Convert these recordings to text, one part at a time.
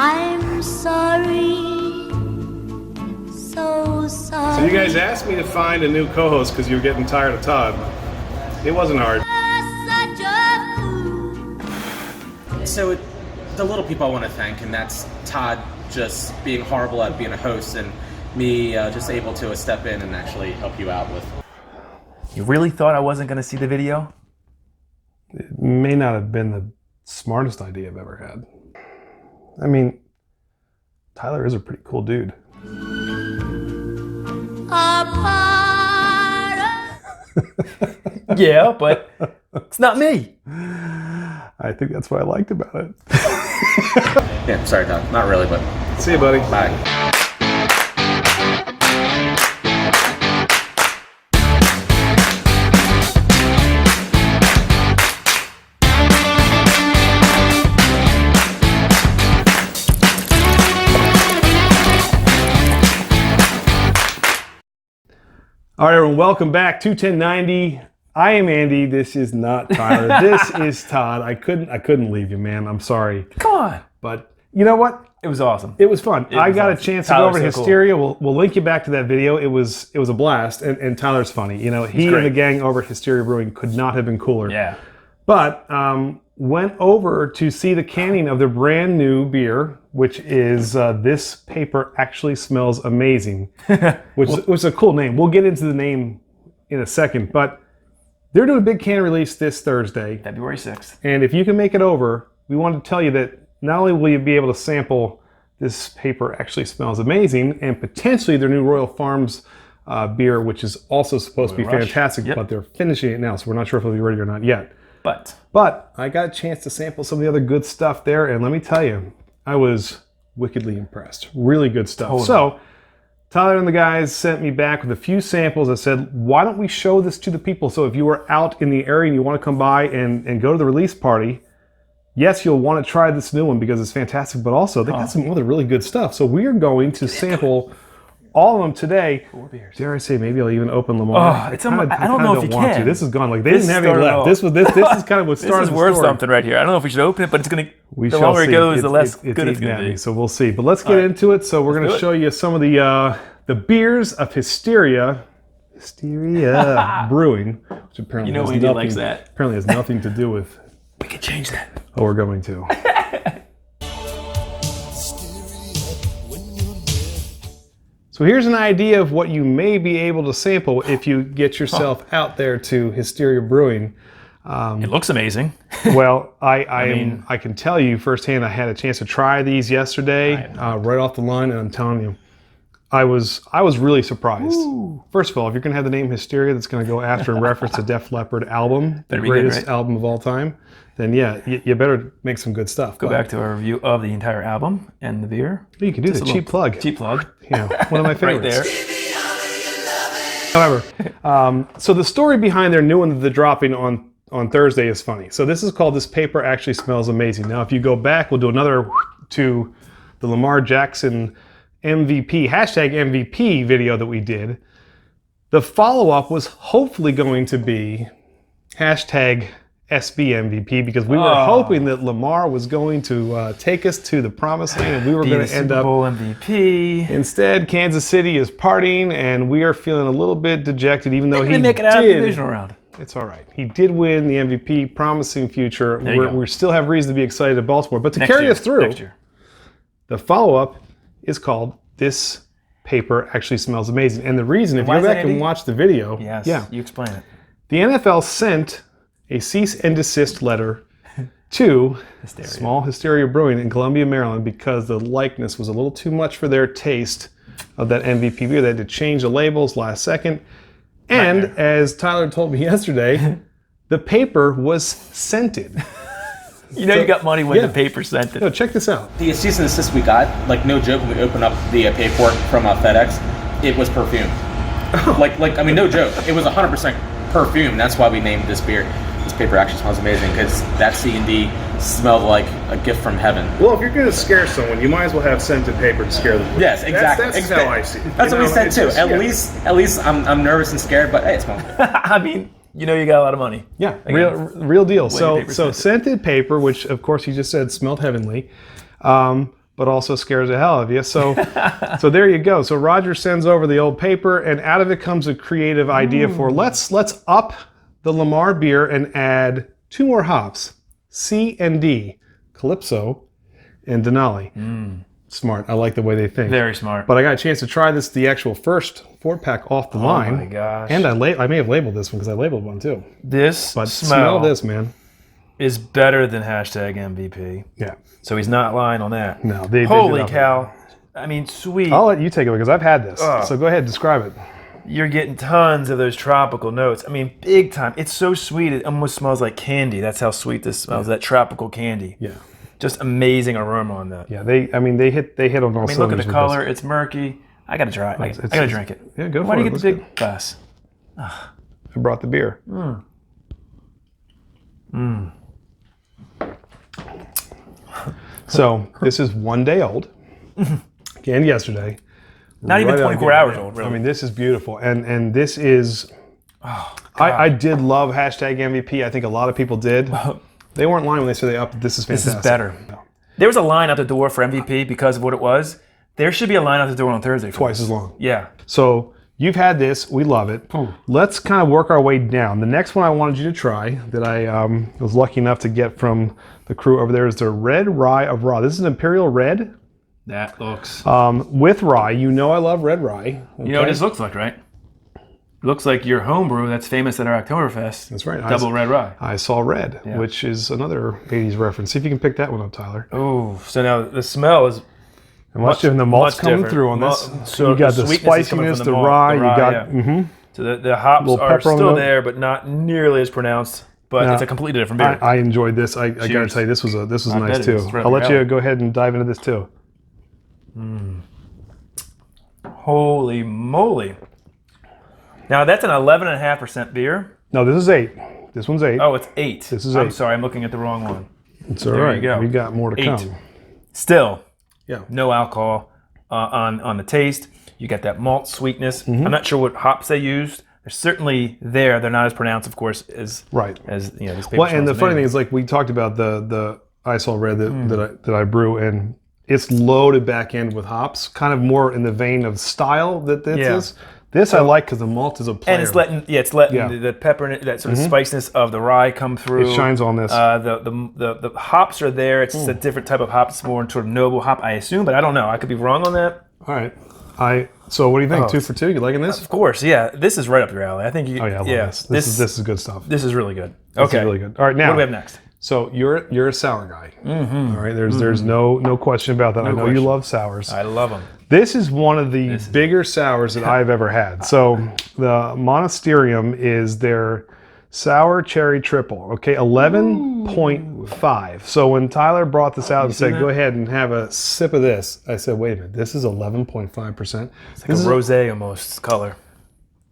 I'm sorry, so sorry. So you guys asked me to find a new co-host because you were getting tired of Todd. It wasn't hard. So the little people I want to thank, and that's Todd just being horrible at being a host, and me just able to step in and actually help you out with. You really thought I wasn't going to see the video? It may not have been the smartest idea I've ever had. I mean, Tyler is a pretty cool dude. Yeah, but it's not me. I think that's what I liked about it. Yeah, sorry, Todd. Not really, but See you, buddy. bye. All right, everyone, welcome back to 1090. I am Andy. This is not Tyler. This is Todd. I couldn't leave you, man. I'm sorry. Come on. But you know what? It was awesome. It was fun. I got awesome. a chance to Tyler's go over to so cool. Hysteria. We'll link you back to that video. It was a blast, and Tyler's funny. You know, he great. and the gang over at Hysteria Brewing could not have been cooler. Yeah. But went over to see the canning of their brand new beer, which is This Paper Actually Smells Amazing, which is a cool name. We'll get into the name in a second, but they're doing a big can release this Thursday. February 6th. And if you can make it over, we want to tell you that not only will you be able to sample This Paper Actually Smells Amazing, and potentially their new Royal Farms beer, which is also supposed to be Rush. fantastic, Yep. but they're finishing it now, so we're not sure if it'll be ready or not yet. But I got a chance to sample some of the other good stuff there, and let me tell you, I was wickedly impressed. Really good stuff. Totally. So, Tyler and the guys sent me back with a few samples that said, why don't we show this to the people? So if you are out in the area and you want to come by and go to the release party, yes, you'll want to try this new one because it's fantastic, but also they got some other really good stuff. So we are going to sample all of them today. 4 beers. Dare I say, maybe I'll even open Lamar. Oh, it's I don't know if you want can. to. This is gone. Like they This didn't have any started left. off. This is kind of what started This is the worth story. something right here. I don't know if we should open it, but it's going to... We the shall longer see. it goes, the less it's good it's eating going at to me, be. so we'll see. But let's get into it. So we're going do to it. show you some of the beers of Hysteria Brewing, which apparently You know has Andy nothing, likes that. apparently has nothing to do with We could change that. what we're going to. So here's an idea of what you may be able to sample if you get yourself out there to Hysteria Brewing. It looks amazing. Well, I can tell you firsthand, I had a chance to try these yesterday, right off the line, and I'm telling you, I was really surprised. Ooh. First of all, if you're going to have the name Hysteria that's going to go after and reference the Def Leppard album, the Better be good, greatest right? album of all time, then yeah, you better make some good stuff. Go back to our review of the entire album and the beer. You can do Just the a cheap little plug. Cheap plug. Yeah, one of my Right favorites. there. However, so the story behind their new one that they're dropping on Thursday is funny. So this is called This Paper Actually Smells Amazing. Now, if you go back, we'll do another to the Lamar Jackson MVP, #MVP video that we did. The follow-up was hopefully going to be #SBMVP because we were hoping that Lamar was going to take us to the promised land and we were going to end Super up... Bowl MVP. Instead, Kansas City is partying, and we are feeling a little bit dejected, even though They're he going to make it out of the divisional round. It's all right. He did win the MVP, promising future. There you go. We still have reason to be excited at Baltimore. But to Next carry year. us through, Next year. the follow-up is called This Paper Actually Smells Amazing. And the reason, if you why go is that, back and Andy? watch the video, Yes. yeah, You explain it. the NFL sent a cease and desist letter to Hysteria. Small Hysteria Brewing in Columbia, Maryland, because the likeness was a little too much for their taste of that MVP beer. They had to change the labels last second. And as Tyler told me yesterday, the paper was scented. You know you got money when yeah. the paper sent it. No, check this out. The cease and desist we got, like no joke, when we opened up the paperwork from FedEx, it was perfume. I mean, no joke. It was 100% perfume. That's why we named this beer. This paper actually smells amazing because that C&D smelled like a gift from heaven. Well, if you're going to scare someone, you might as well have scented paper to scare them. Yes, exactly. That's how I see it. That's what we said too. At yeah. least I'm nervous and scared, but hey, it smells good. I mean, you know you got a lot of money. Yeah, Again, real deal. paper So scented. scented paper, which of course you just said smelled heavenly. but also scares the hell out of you. So, so there you go. So Roger sends over the old paper, and out of it comes a creative idea for let's up the Lamar beer and add 2 more hops, C and D, Calypso and Denali. Smart. I like the way they think. Very smart. But I got a chance to try this, the actual first 4-pack off the line. Oh my gosh. And I may have labeled this one because I labeled one too. This But smell smell this, man. is better than hashtag MVP. Yeah. So he's not lying on that. No, they Holy did cow. I mean, sweet. I'll let you take it because I've had this. So go ahead, describe it. You're getting tons of those tropical notes. I mean, big time. It's so sweet. It almost smells like candy. That's how sweet this smells. That tropical candy. Yeah. Just amazing aroma on that. Yeah, they hit on all I mean, look at the color. It's murky. I gotta try it. I gotta drink it. Yeah, go for it. Why do you get Let's the big glass? I brought the beer. So this is 1 day old. Canned yesterday. Not even Right out 24 the gate. hours old, really. I mean, this is beautiful, and this is. I did love hashtag MVP. I think a lot of people did. They weren't lying when they said they upped. This is fantastic. This is better. There was a line out the door for MVP because of what it was. There should be a line out the door on Thursday. Twice as long. Yeah. So you've had this. We love it. Let's kind of work our way down. The next one I wanted you to try that I was lucky enough to get from the crew over there is the Red Rye of RA. This is an Imperial Red That looks. with rye. You know I love Red Rye. You know what this looks like, right? Looks like your homebrew that's famous at our Oktoberfest. That's right. Double Red Rye. I Saw Red, which is another 80s reference. See if you can pick that one up, Tyler. Oh, so now the smell is Much the malt's much coming different. through on this. So you got the sweetness is coming spiciness, from the malt, rye. You got yeah. So the hops Little are pepper on still the- there, but not nearly as pronounced. But it's a completely different beer. I enjoyed this. I got to Cheers. tell you, this was I nice bet it too. is. It's right I'll up let your you go ahead and dive into this too. Holy moly! Now that's an 11.5% beer. No, this is 8. This one's 8. Oh, it's 8. This is I'm 8. sorry, I'm looking at the wrong one. It's all there right. you go. We got more to 8. come. Still, Yeah. no alcohol on the taste. You got that malt sweetness. Mm-hmm. I'm not sure what hops they used. They're certainly there. They're not as pronounced, of course, as Right. as you know. This paper Well, and the smells funny thing amazing. is, like we talked about the I Saw Red that I brew, and it's loaded back end with hops, kind of more in the vein of style that this Yeah. is. This I like because the malt is a player. And it's letting Yeah. the pepper and that sort of spiciness of the rye come through. It shines on this. The hops are there. It's just a different type of hop. It's more sort of noble hop, I assume, but I don't know. I could be wrong on that. All right. So what do you think? 2 for 2? You liking this? Of course, yeah. This is right up your alley. I think you. Oh yeah, I love this. This is good stuff. This is really good. This Okay, is really good. All right, now what do we have next? So you're a sour guy. All right. There's no question about that. I know you question. love sours. I love them. This is one of the bigger sours that I've ever had. So the Monasterium is their sour cherry triple. Okay, 11.5. So when Tyler brought this out and said, "Go ahead and have a sip of this," I said, "Wait a minute, this is 11.5%. Like a rosé almost color.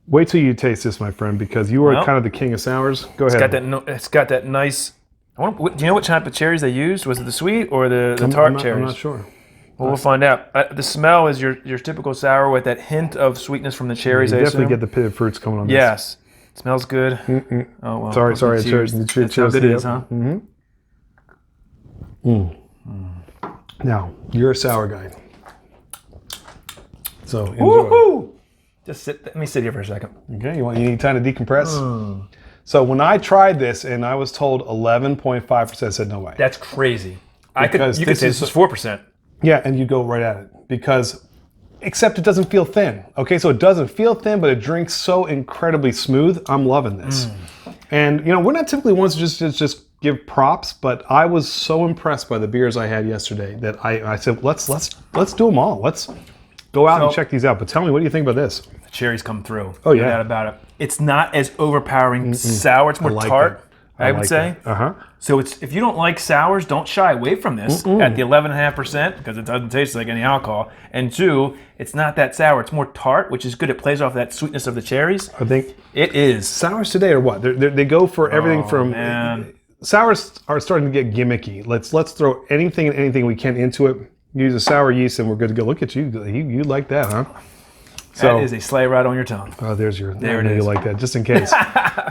Wait till you taste this, my friend, because you are Well, kind of the king of sours. Go ahead. It's got that nice. Do you know what type of cherries they used? Was it the sweet or the tart cherries? I'm not sure. Well, we'll find out. The smell is your typical sour with that hint of sweetness from the cherries. You I definitely assume. get the pitted fruits coming on this. Yes, it smells good. Oh well. Sorry. Cheers. Cheers. That's how good it is, huh? Now, you're a sour guy. So enjoy. Woohoo! Just sit. Let me sit here for a second. Okay, you need time to decompress? So when I tried this and I was told 11.5%, I said, no way. That's crazy. Because You could this say is- this is 4%. Yeah, and you go right at it. Because, except it doesn't feel thin. Okay, so it doesn't feel thin, but it drinks so incredibly smooth. I'm loving this. And, we're not typically ones to just give props, but I was so impressed by the beers I had yesterday that I said, let's do them all. Let's go out and check these out. But tell me, what do you think about this? The cherries come through. Oh, yeah. No doubt about it. It's not as overpowering sour. It's more like tart, that. I would like say. that. Uh-huh. So if you don't like sours, don't shy away from this at the 11.5% because it doesn't taste like any alcohol. And 2, it's not that sour. It's more tart, which is good. It plays off that sweetness of the cherries. I think It is. sours today are what? They go for everything from... man. Sours are starting to get gimmicky. Let's throw anything and anything we can into it. Use a sour yeast and we're good to go. Look at you. You like that, huh? So that is a sleigh ride on your tongue. oh, there's your. There I it know you is. like that, just in case.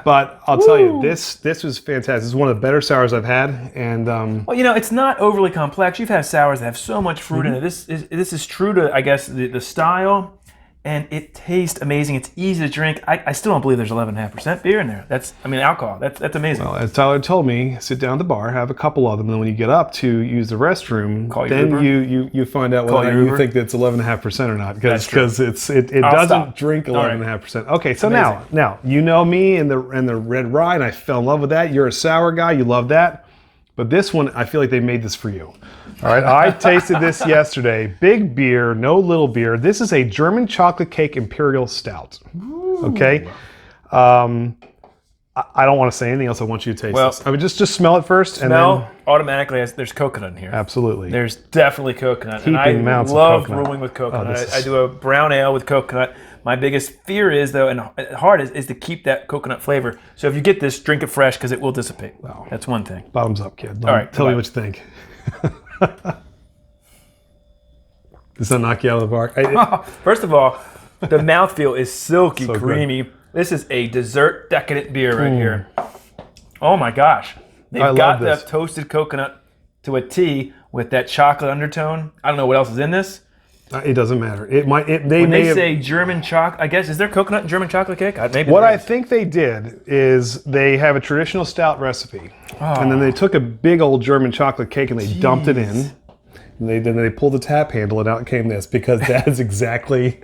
But I'll tell you, this was fantastic. This is one of the better sours I've had, and Well, it's not overly complex. You've had sours that have so much fruit in it. This is true to, I guess, the style, and it tastes amazing. It's easy to drink. I still don't believe there's 11.5% beer in there. Alcohol. That's amazing. well, as Tyler told me, sit down at the bar, have a couple of them, and then when you get up to use the restroom, Call your then Uber. you find out Call whether your you Uber. think that's 11.5% or not, That's true. because it I'll doesn't stop. drink All right. 11.5%. Okay, so Amazing. now you know me and the Red Rye, and I fell in love with that. You're a sour guy, you love that, but this one I feel like they made this for you. All right, I tasted this yesterday. Big beer, no little beer. This is a German Chocolate Cake Imperial Stout. Okay. I don't want to say anything else. I want you to taste this. I mean, just smell it first, and then Automatically, there's coconut in here. absolutely. There's definitely coconut. And I Heaping amounts of love coconut. brewing with coconut. this is- I do a brown ale with coconut. My biggest fear is, though, and hard is to keep that coconut flavor. So if you get this, drink it fresh because it will dissipate. Wow. That's one thing. Bottoms up, kid. All right, tell me goodbye. what you think. Does that knock you out of the park? First of all, the mouthfeel is silky, So good. creamy. This is a dessert decadent beer right here. Oh my gosh. They've I love got this. that toasted coconut to a T with that chocolate undertone. I don't know what else is in this. It doesn't matter. It might. They When may they have, say German chocolate, I guess, is there coconut in German chocolate cake? Maybe what there I is. think they did is they have a traditional stout recipe, and Oh. then they took a big old German chocolate cake and they dumped it in. And then they pulled the tap handle and out came this, because that is exactly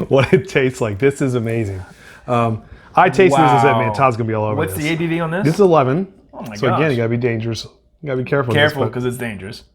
what it tastes like. This is amazing. I tasted this and said, man, Todd's gonna be all over What's this. the ABV on this? This is 11. Oh my So again, gosh. you gotta be dangerous. You gotta be careful. with Careful this, because it's dangerous.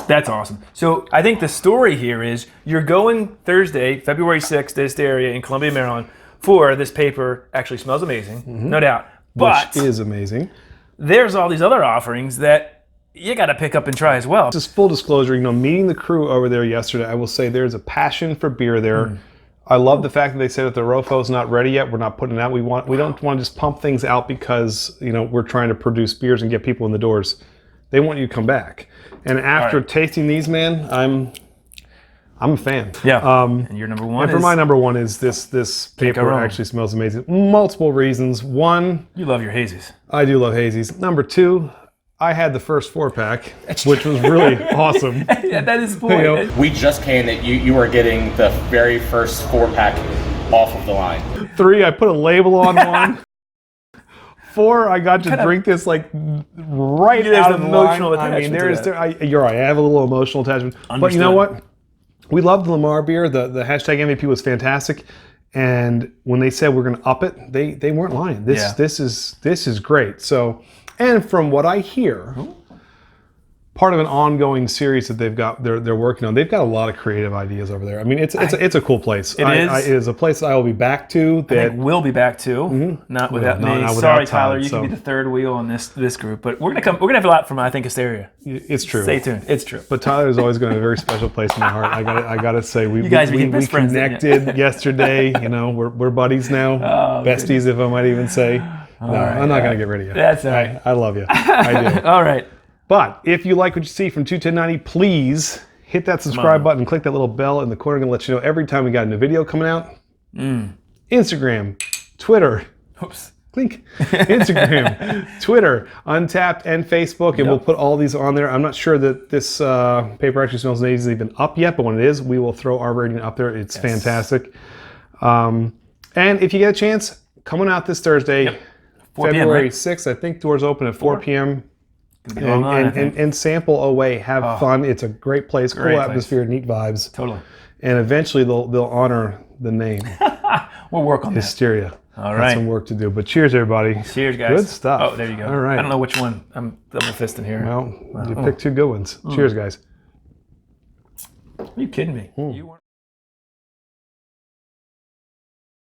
That's awesome. So I think the story here is you're going Thursday, February 6th to Hysteria in Columbia, Maryland for this paper. Actually smells amazing, no doubt. But which is amazing. there's all these other offerings that you got to pick up and try as well. Just full disclosure, meeting the crew over there yesterday, I will say there's a passion for beer there. I love the fact that they said that the Rofo's not ready yet. We're not putting it out. We don't want to just pump things out because we're trying to produce beers and get people in the doors. They want you to come back. And after tasting these, man, I'm a fan. Yeah. And your number one And for is my number one is this go paper wrong. actually smells amazing. Multiple reasons. One, you love your hazies. I do love hazies. Number two, I had the first 4-pack, which was really awesome. Yeah, that is the point. You know, We just canned it. You are getting the very first 4-pack off of the line. 3, I put a label on one. 4, I got to drink this right There's out of the emotional line. I mean, attachment to that. you're right. I have a little emotional attachment. But you know what? We loved the Lamar beer. The hashtag MVP was fantastic. And when they said we're going to up it, they weren't lying. This is great. So, and from what I hear, part of an ongoing series that they're working on. They've got a lot of creative ideas over there. I mean, it's a cool place. It is. It is a place I will be back to. I think we'll be back too. Not without me. not without Sorry, Todd, Tyler. You so- can be the third wheel on this group, but we're gonna have a lot from I think Hysteria. It's true. Stay tuned. It's true. But Tyler is always going to have a very special place in my heart. I gotta say, we guys became best friends, didn't you? connected yesterday. We're buddies now, besties, if I might even say. No, I'm not going to get rid of you. That's all right. I love you. I do. All right. But if you like what you see from 21090, please hit that subscribe button, click that little bell in the corner, and let you know every time we got a new video coming out. Instagram, Twitter. Oops. Link. Instagram, Twitter, Untapped, and Facebook, and we'll put all these on there. I'm not sure that this paper actually smells amazing even up yet, but when it is, we will throw our rating up there. It's fantastic. And if you get a chance, coming out this Thursday, 4 p.m., February right? 6th. I think doors open at 4 p.m. Gonna be online, I think. And sample away. Have fun. It's a great place, Great cool place. atmosphere, neat vibes. Totally. And eventually they'll honor the name We'll work on this. Hysteria. All Got right. some work to do. But cheers, everybody. Cheers, guys. Good stuff. Oh, there you go. All right. I don't know which one. I'm double fisting here. Well, you picked 2 good ones. Cheers, guys. Are you kidding me? You weren't.